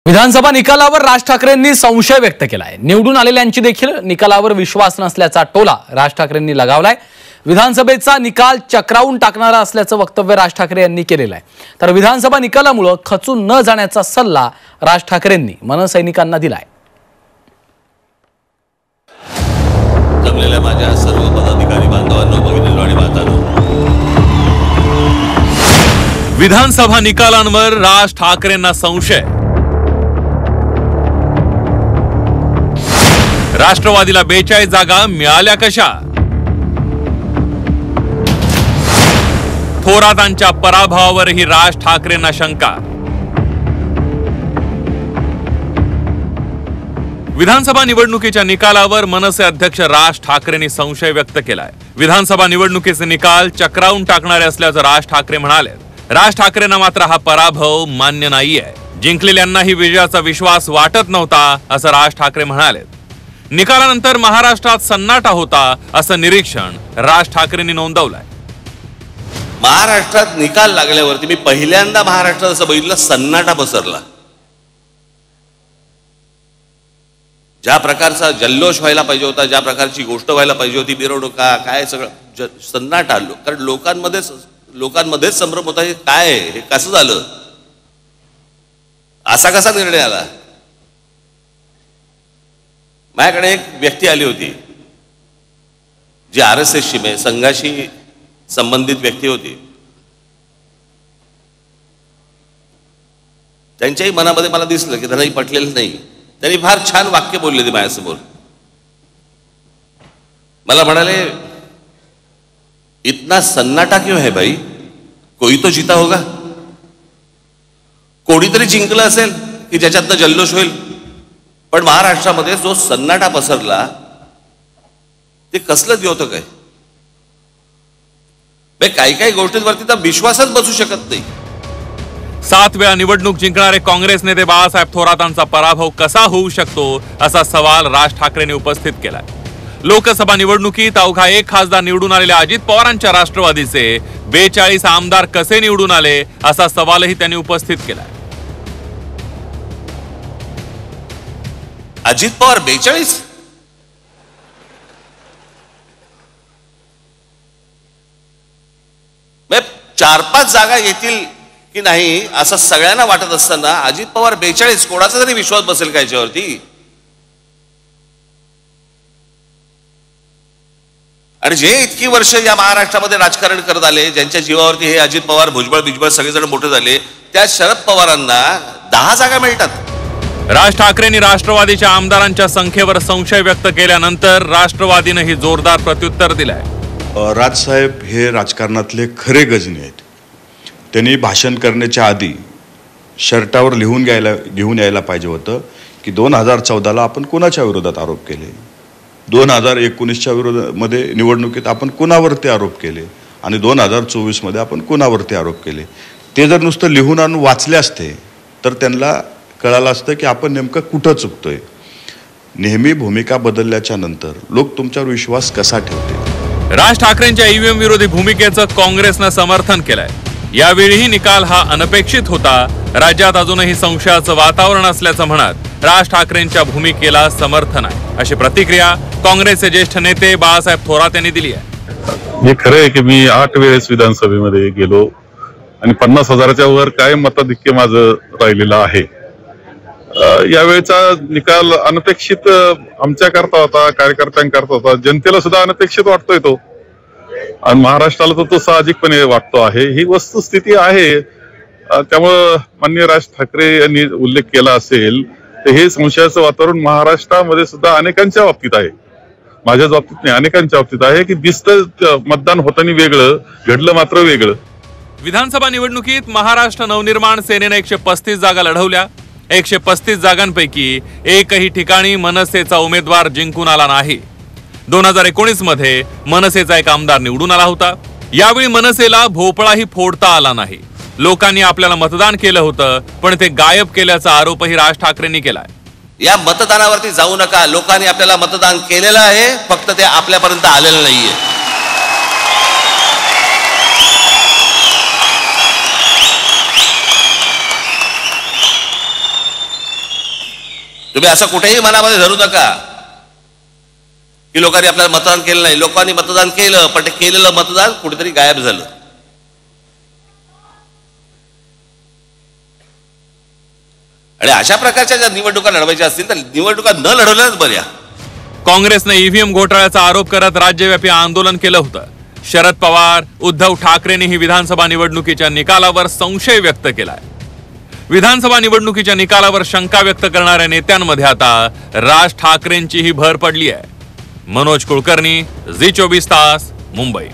विधानसभा निकालावर राज ठाकरेंनी संशय व्यक्त केलाय। निवडून आलेल्यांची देखील निकालावर विश्वास नसल्याचा टोला राज ठाकरेंनी लगावलाय। विधानसभेचा निकाल चक्रावून टाकणारा असल्याचं वक्तव्य राज ठाकरे यांनी केलेलं आहे। तर विधानसभा निकालामुळे खचून न जाण्याचा सल्ला राज ठाकरेंनी मनसैनिकांना दिलाय। जमलेल्या माझ्या सर्व पदाधिकारी बांधवांनो, भगिनींनो आणि मातांनो, विधानसभा निकालांवर राज ठाकरेंना संशय। राष्ट्रवादीला 42 जागा मिळाल्या कशा? थोरातांच्या पराभवावरही राज ठाकरेंना शंका। विधानसभा निवडणुकीच्या निकालावर मनसे अध्यक्ष राज ठाकरेंनी संशय व्यक्त केलाय। विधानसभा निवडणुकीचे निकाल चक्रावून टाकणारे असल्याचं राज ठाकरे म्हणाले। राज ठाकरेंना मात्र हा पराभव मान्य नाहीये। जिंकलेल्यांनाही विजयाचा विश्वास वाटत नव्हता असं राज ठाकरे म्हणाले। निकालानंतर महाराष्ट्रात सन्नाटा होता असं निरीक्षण राज ठाकरेंनी नोंदवलंय। महाराष्ट्रात निकाल लागल्यावरती मी पहिल्यांदा महाराष्ट्रात असं बघितलं, सन्नाटा पसरला। ज्या प्रकारचा जल्लोष व्हायला पाहिजे होता, ज्या प्रकारची गोष्ट व्हायला पाहिजे होती, मिरवणुका काय सगळं सन्नाटा आलो, कारण लोकांमध्येच संभ्रम होता। हे काय, हे कसं झालं, असा कसा निर्णय आला? माझ्याकडे एक व्यक्ती आली होती जी RSSची संघाशी संबंधित व्यक्ती होती। त्यांच्याही मनामध्ये मला दिसलं की त्यांनाही पटलेलं नाही। त्यांनी फार छान वाक्य बोलले ते माझ्यासमोर। मला म्हणाले, इतना सन्नाटा क्यों है भाई, कोई तो जीता होगा, कोणीतरी जिंकलं असेल की ज्याच्यातनं जल्लोष होईल। पण महाराष्ट्रामध्ये जो सन्नाटा पसरला ते कसलं होतं काय? काही गोष्टींवरती तर विश्वासच बसू शकत नाही। 7 वेळा निवडणूक जिंकणारे काँग्रेस नेते बाळासाहेब थोरातांचा पराभव कसा होऊ शकतो असा सवाल राज ठाकरेंनी उपस्थित केलाय। लोकसभा निवडणुकीत अवघा 1 खासदार निवडून आलेल्या अजित पवारांच्या राष्ट्रवादीचे 42 आमदार कसे निवडून आले असा सवालही त्यांनी उपस्थित केलाय। अजित पवार 42? म्हणजे 4-5 जागा येतील की नाही असं सगळ्यांना वाटत असताना अजित पवार 42, कोणाचा तरी विश्वास बसेल का याच्यावरती? आणि जे इतकी वर्ष या महाराष्ट्रामध्ये राजकारण करत आले, ज्यांच्या जीवावरती हे अजित पवार, भुजबळ सगळेजण मोठे झाले, त्या शरद पवारांना 10 जागा मिळतात। राज ठाकरेंनी राष्ट्रवादीच्या आमदारांच्या संख्येवर संशय व्यक्त केल्यानंतर राष्ट्रवादीने ही जोरदार प्रत्युत्तर दिलंय। राजसाहेब हे राजकारणातले खरे गजनी आहेत। त्यांनी भाषण करण्याच्या आधी शर्टावर लिहून यायला पाहिजे होतं की 2014ला आपण कोणाच्या विरोधात आरोप केले, 2019च्या विरोधामध्ये निवडणुकीत आपण कोणावरती आरोप केले आणि 2024मध्ये आपण कोणावरती आरोप केले। ते जर नुसतं लिहून आणून वाचले असते तर त्यांना कळालं असतं की आपण नेमकं कुठं चुकतोय। नेहमी भूमिका बदलल्याच्या नंतर लोक तुमच्यावर विश्वास कसा ठेवतील? राज ठाकरेंच्या EVM विरोधी भूमिकेचं काँग्रेसनं समर्थन केलंय। यावेळीही निकाल हा अनपेक्षित होता। राज्यात अजूनही संशयाचं वातावरण असल्याचं म्हणत राज ठाकरेंच्या भूमिकेला समर्थन आहे अशी प्रतिक्रिया काँग्रेसचे ज्येष्ठ नेते बाळासाहेब थोरात यांनी दिली आहे। हे खरं आहे की मी 8 वेळेस विधानसभेमध्ये गेलो आणि 50,000च्या वर काय मताधिक्य माझं राहिलेलं आहे। यावेळेचा निकाल अनपेक्षित आमच्याकरता होता, कार्यकर्त्यांकरता होता, जनतेला सुद्धा अनपेक्षित वाटतोय तो, आणि महाराष्ट्राला तो साहजिकपणे वाटतो आहे। ही वस्तुस्थिती आहे। त्यामुळं माननीय राज ठाकरे यांनी उल्लेख केला असेल तर हे संशयाचं वातावरण महाराष्ट्रामध्ये सुद्धा अनेकांच्या बाबतीत आहे, माझ्याच बाबतीत नाही, अनेकांच्या बाबतीत आहे की दिसतं मतदान होताना वेगळं, घडलं मात्र वेगळं। विधानसभा निवडणुकीत महाराष्ट्र नवनिर्माण सेनेने 135 जागा लढवल्या। 135 जागांपैकी एकही ठिकाणी मनसेचा उमेदवार जिंकून आला नाही। 2019 मध्ये मनसेचा एक आमदार निवडून आला होता। यावेळी मनसेला भोपळाही फोडता आला नाही। लोकांनी आपल्याला मतदान केलं होतं पण ते गायब केल्याचा आरोपही राज ठाकरेंनी केलाय। या मतदानावरती जाऊ नका, लोकांनी आपल्याला मतदान केलेलं आहे, फक्त ते आपल्यापर्यंत आलेलं नाहीये। तुम्ही असं कुठेही मनामध्ये धरू नका की लोकांनी आपल्याला मतदान केलं नाही. लोकांनी मतदान केलं, पण ते केलेलं मतदान कुठेतरी गायब झालं. आणि अशा प्रकारच्या ज्या निवडणुका लढवायच्या असतील तर निवडणुका न लढवल्याच बऱ्या. काँग्रेसने ईव्हीएम घोटाळ्याचा आरोप करत राज्यव्यापी आंदोलन केलं होतं. शरद पवार, उद्धव ठाकरेंनी ही विधानसभा निवडणुकीच्या निकालावर संशय व्यक्त केलाय. विधानसभा निवडणुकीच्या निकालावर शंका व्यक्त करणाऱ्या नेत्यांमध्ये आता राज ठाकरेंचीही भर पडली आहे. मनोज कुलकर्णी, झी 24 तास, मुंबई.